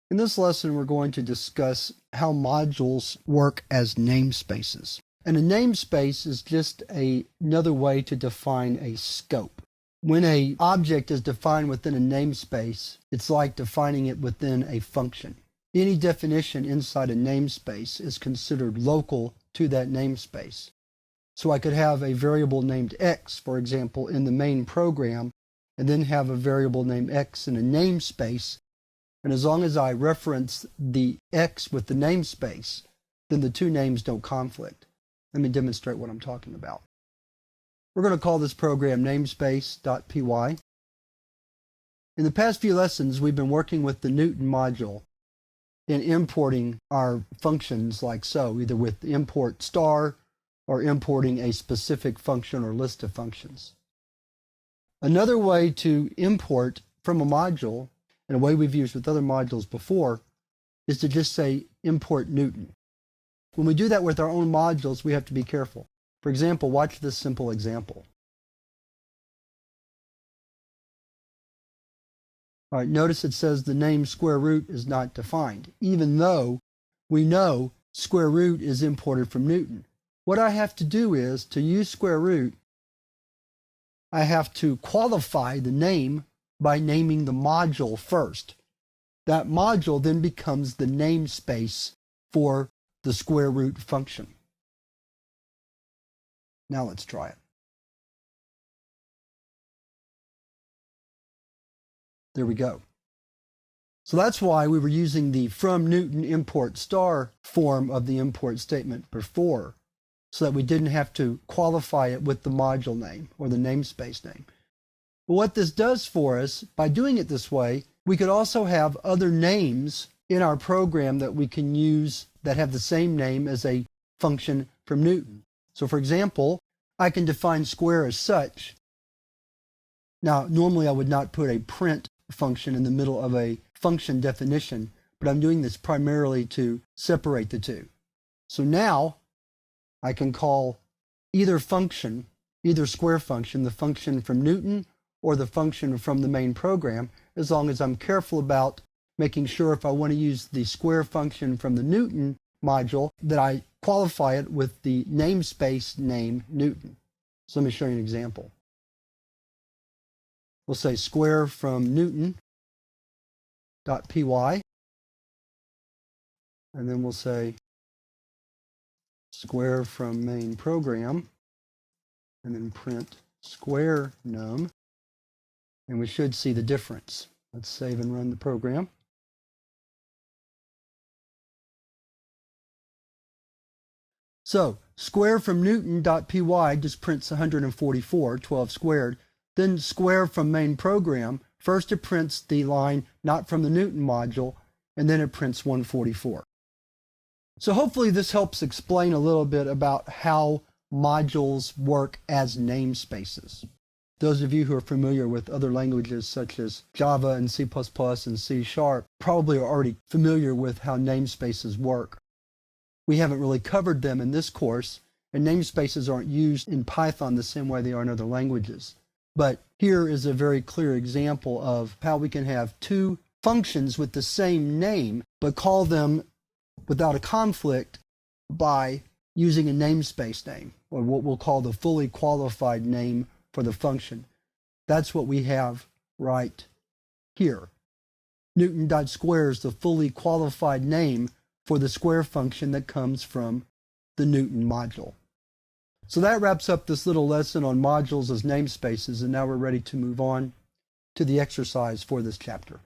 In this lesson, we're going to discuss how modules work as namespaces. And a namespace is just another way to define a scope. When an object is defined within a namespace, it's like defining it within a function. Any definition inside a namespace is considered local to that namespace. So I could have a variable named x, for example, in the main program, and then have a variable named x in a namespace. And as long as I reference the x with the namespace, then the two names don't conflict. Let me demonstrate what I'm talking about. We're going to call this program namespace.py. In the past few lessons, we've been working with the Newton module in importing our functions like so, either with import star or importing a specific function or list of functions. Another way to import from a module, and a way we've used with other modules before, is to just say import Newton. When we do that with our own modules, we have to be careful. For example, watch this simple example. All right, notice it says the name square root is not defined, even though we know square root is imported from Newton. What I have to do is, to use square root, I have to qualify the name by naming the module first. That module then becomes the namespace for the square root function. Now let's try it. There we go. So that's why we were using the from Newton import star form of the import statement before, so that we didn't have to qualify it with the module name or the namespace name. But what this does for us, by doing it this way, we could also have other names in our program that we can use that have the same name as a function from Newton. So for example, I can define square as such. Now, normally I would not put a print function in the middle of a function definition, but I'm doing this primarily to separate the two. So now I can call either function, either square function, the function from Newton or the function from the main program, as long as I'm careful about making sure if I want to use the square function from the Newton module that I qualify it with the namespace name Newton. So let me show you an example. We'll say square from Newton.py, and then we'll say square from main program, and then print square num, and we should see the difference. Let's save and run the program. So square from Newton.py just prints 144, 12 squared. Then square from main program, first it prints the line not from the Newton module, and then it prints 144. So hopefully this helps explain a little bit about how modules work as namespaces. Those of you who are familiar with other languages such as Java and C++ and C# probably are already familiar with how namespaces work. We haven't really covered them in this course, and namespaces aren't used in Python the same way they are in other languages. But here is a very clear example of how we can have two functions with the same name, but call them without a conflict by using a namespace name, or what we'll call the fully qualified name for the function. That's what we have right here. Newton.square is the fully qualified name for the square function that comes from the Newton module. So that wraps up this little lesson on modules as namespaces, and now we're ready to move on to the exercise for this chapter.